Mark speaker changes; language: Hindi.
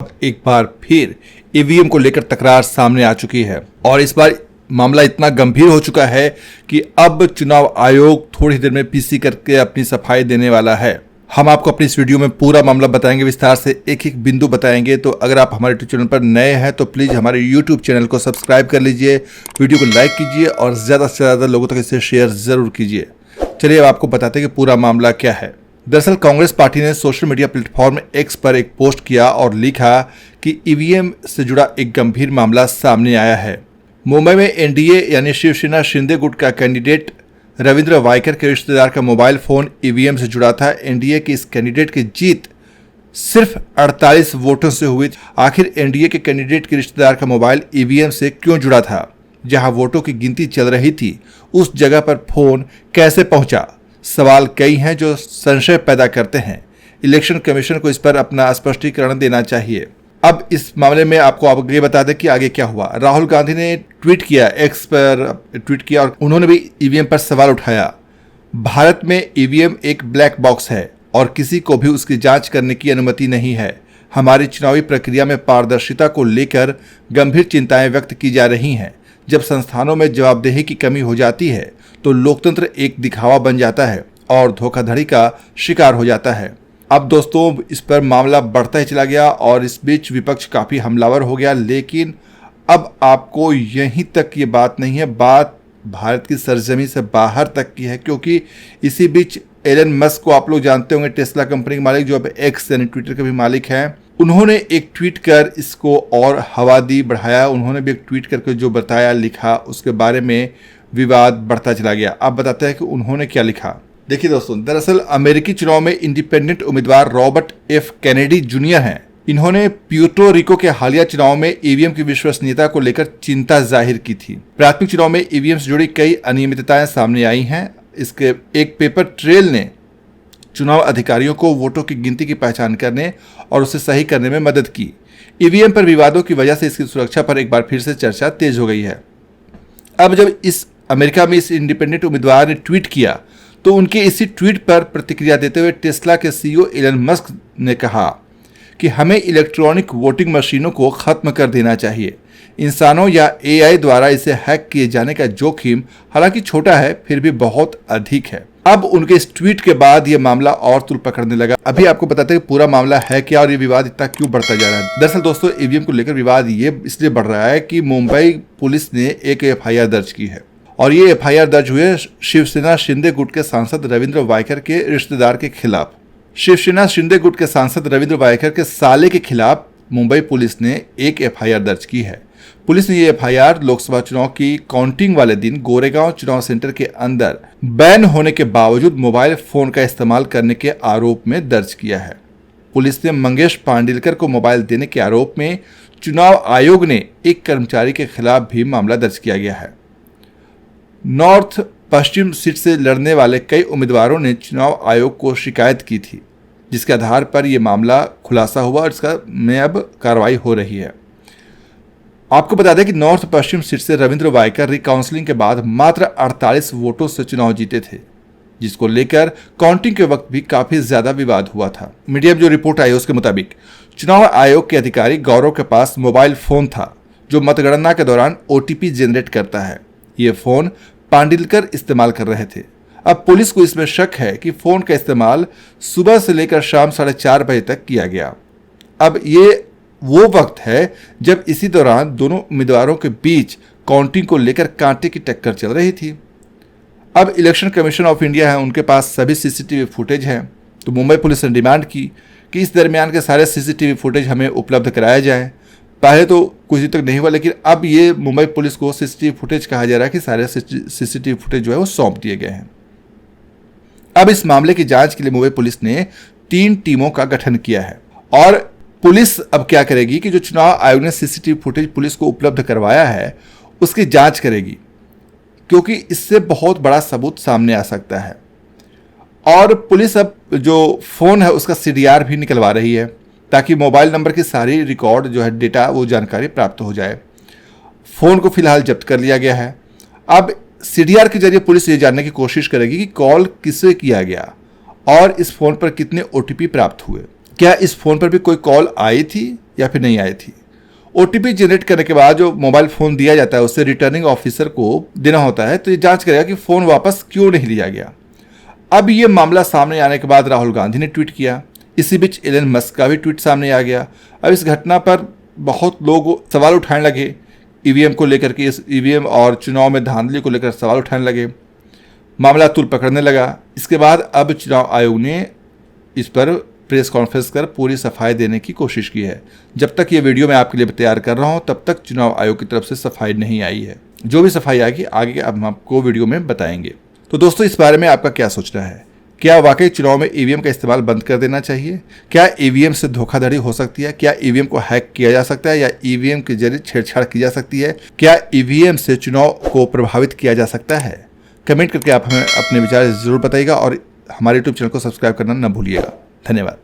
Speaker 1: अब एक बार फिर ईवीएम को लेकर तकरार सामने आ चुकी है और इस बार मामला इतना गंभीर हो चुका है कि अब चुनाव आयोग थोड़ी देर में पीसी करके अपनी सफाई देने वाला है। हम आपको अपनी इस वीडियो में पूरा मामला बताएंगे, विस्तार से एक एक बिंदु बताएंगे। तो अगर आप हमारे यूट्यूब चैनल पर नए हैं तो प्लीज हमारे यूट्यूब चैनल को सब्सक्राइब कर लीजिए, वीडियो को लाइक कीजिए और ज्यादा से ज्यादा लोगों तक इसे शेयर जरूर कीजिए। चलिए अब आपको बताते हैं कि पूरा मामला क्या है। दरअसल कांग्रेस पार्टी ने सोशल मीडिया प्लेटफॉर्म एक्स पर एक पोस्ट किया और लिखा कि ईवीएम से जुड़ा एक गंभीर मामला सामने आया है। मुंबई में एनडीए यानी शिवसेना शिंदे गुट का कैंडिडेट रविंद्र वायकर के रिश्तेदार का मोबाइल फोन ईवीएम से जुड़ा था। एनडीए के इस कैंडिडेट की जीत सिर्फ 48 वोटों से हुई। आखिर एनडीए के कैंडिडेट के रिश्तेदार का मोबाइल ईवीएम से क्यों जुड़ा था? जहां वोटों की गिनती चल रही थी उस जगह पर फोन कैसे पहुंचा? सवाल कई हैं जो संशय पैदा करते हैं। इलेक्शन कमीशन को इस पर अपना स्पष्टीकरण देना चाहिए। अब इस मामले में आपको आगे बता दें कि आगे क्या हुआ। राहुल गांधी ने ट्वीट किया, एक्स पर ट्वीट किया और उन्होंने भी ईवीएम पर सवाल उठाया। भारत में ईवीएम एक ब्लैक बॉक्स है और किसी को भी उसकी जांच करने की अनुमति नहीं है। हमारी चुनावी प्रक्रिया में पारदर्शिता को लेकर गंभीर चिंताएं व्यक्त की जा रही हैं। जब संस्थानों में जवाबदेही की कमी हो जाती है तो लोकतंत्र एक दिखावा बन जाता है और धोखाधड़ी का शिकार हो जाता है। अब दोस्तों इस पर मामला बढ़ता ही चला गया और इस बीच विपक्ष काफी हमलावर हो गया। लेकिन अब आपको यहीं तक ये बात नहीं है, बात भारत की सरजमी से बाहर तक की है, क्योंकि इसी बीच एलन मस्क को आप लोग जानते होंगे, टेस्ला कंपनी के मालिक जो अब एक्स यानी ट्विटर के भी मालिक हैं। उन्होंने एक ट्वीट कर इसको और हवा दी, बढ़ाया। उन्होंने भी एक ट्वीट करके जो बताया, लिखा, उसके बारे में विवाद बढ़ता चला गया। अब बताते हैं कि उन्होंने क्या लिखा। देखिए दोस्तों, दरअसल अमेरिकी चुनाव में इंडिपेंडेंट उम्मीदवार रॉबर्ट एफ कैनेडी जूनियर हैं। इन्होंने प्यूर्टो रिको के हालिया चुनाव में ईवीएम की विश्वसनीयता को लेकर चिंता जाहिर की थी। प्राथमिक चुनाव में ईवीएम से जुड़ी कई अनियमितताएं सामने आई हैं। इसके एक पेपर ट्रेल ने चुनाव अधिकारियों को वोटों की गिनती की पहचान करने और उसे सही करने में मदद की। ईवीएम पर विवादों की वजह से इसकी सुरक्षा पर एक बार फिर से चर्चा तेज हो गई है। अब जब इस अमेरिका में इस इंडिपेंडेंट उम्मीदवार ने ट्वीट किया तो उनके इसी ट्वीट पर प्रतिक्रिया देते हुए टेस्ला के सीईओ एलन मस्क ने कहा कि हमें इलेक्ट्रॉनिक वोटिंग मशीनों को खत्म कर देना चाहिए। इंसानों या एआई द्वारा इसे हैक किए जाने का जोखिम हालांकि छोटा है, फिर भी बहुत अधिक है। अब उनके इस ट्वीट के बाद यह मामला और तूल पकड़ने लगा। अभी आपको बताते हैं कि पूरा मामला है क्या और ये विवाद इतना क्यों बढ़ता जा रहा है। दरअसल दोस्तों ईवीएम को लेकर विवाद ये इसलिए बढ़ रहा है कि मुंबई पुलिस ने एक एफआईआर दर्ज की है और ये एफआईआर दर्ज हुए शिवसेना शिंदे गुट के सांसद रविंद्र वायकर के रिश्तेदार के खिलाफ। शिवसेना शिंदे गुट के सांसद रविंद्र वायकर के साले के खिलाफ मुंबई पुलिस ने एक एफआईआर दर्ज की है। पुलिस ने ये एफआईआर लोकसभा चुनाव की काउंटिंग वाले दिन गोरेगांव चुनाव सेंटर के अंदर बैन होने के बावजूद मोबाइल फोन का इस्तेमाल करने के आरोप में दर्ज किया है। पुलिस ने मंगेश पांडिलकर को मोबाइल देने के आरोप में चुनाव आयोग ने एक कर्मचारी के खिलाफ भी मामला दर्ज किया गया है। नॉर्थ पश्चिम सीट से लड़ने वाले कई उम्मीदवारों ने चुनाव आयोग को शिकायत की थी, जिसके आधार पर यह मामला खुलासा हुआ और इसका में अब कार्रवाई हो रही है। आपको बता दें कि नॉर्थ पश्चिम सीट से रविंद्र वायकर रिकाउंसलिंग के बाद मात्र 48 वोटों से चुनाव जीते थे, जिसको लेकर काउंटिंग के वक्त भी काफी ज्यादा विवाद हुआ था। मीडिया में जो रिपोर्ट आई उसके मुताबिक चुनाव आयोग के अधिकारी गौरव के पास मोबाइल फोन था जो मतगणना के दौरान ओटीपी जनरेट करता है। ये फोन पांडिलकर इस्तेमाल कर रहे थे। अब पुलिस को इसमें शक है कि फोन का इस्तेमाल सुबह से लेकर शाम 4:30 बजे तक किया गया। अब ये वो वक्त है जब इसी दौरान दोनों उम्मीदवारों के बीच काउंटिंग को लेकर कांटे की टक्कर चल रही थी। अब इलेक्शन कमीशन ऑफ इंडिया है, उनके पास सभी सीसीटीवी फुटेज है। तो मुंबई पुलिस ने डिमांड की कि इस दरमियान के सारे सीसीटीवी फुटेज हमें उपलब्ध कराया जाए। पहले तो कुछ दिन तक नहीं हुआ, लेकिन अब ये मुंबई पुलिस को सीसीटीवी फुटेज कहा जा रहा है कि सारे सीसीटीवी फुटेज जो है वो सौंप दिए गए हैं। अब इस मामले की जांच के लिए मुंबई पुलिस ने 3 टीमों का गठन किया है और पुलिस अब क्या करेगी कि जो चुनाव आयोग ने सीसीटीवी फुटेज पुलिस को उपलब्ध करवाया है उसकी जांच करेगी, क्योंकि इससे बहुत बड़ा सबूत सामने आ सकता है। और पुलिस अब जो फोन है उसका सीडीआर भी निकलवा रही है ताकि मोबाइल नंबर की सारी रिकॉर्ड जो है डेटा वो जानकारी प्राप्त हो जाए। फोन को फिलहाल जब्त कर लिया गया है। अब सीडीआर के जरिए पुलिस ये जानने की कोशिश करेगी कि कॉल किससे किया गया और इस फोन पर कितने ओटीपी प्राप्त हुए। क्या इस फोन पर भी कोई कॉल आई थी या फिर नहीं आई थी। OTP जनरेट करने के बाद जो मोबाइल फ़ोन दिया जाता है उससे रिटर्निंग ऑफिसर को देना होता है, तो ये जांच करेगा कि फ़ोन वापस क्यों नहीं लिया गया। अब ये मामला सामने आने के बाद राहुल गांधी ने ट्वीट किया। इसी बीच एलन मस्क का भी ट्वीट सामने आ गया। अब इस घटना पर बहुत लोग सवाल उठाने लगे, ईवीएम को लेकर के, इस ईवीएम और चुनाव में धांधली को लेकर सवाल उठाने लगे। मामला तूल पकड़ने लगा। इसके बाद अब चुनाव आयोग ने इस पर प्रेस कॉन्फ्रेंस कर पूरी सफाई देने की कोशिश की है। जब तक ये वीडियो मैं आपके लिए तैयार कर रहा हूँ तब तक चुनाव आयोग की तरफ से सफाई नहीं आई है। जो भी सफाई आएगी आगे अब हम आपको वीडियो में बताएंगे। तो दोस्तों, इस बारे में आपका क्या सोचना है? क्या वाकई चुनाव में ईवीएम का इस्तेमाल बंद कर देना चाहिए? क्या ईवीएम से धोखाधड़ी हो सकती है? क्या ईवीएम को हैक किया जा सकता है या ईवीएम के जरिए छेड़छाड़ की जा सकती है? क्या ईवीएम से चुनाव को प्रभावित किया जा सकता है? कमेंट करके आप हमें अपने विचार जरूर बताइएगा और हमारे यूट्यूब चैनल को सब्सक्राइब करना न भूलिएगा। धन्यवाद।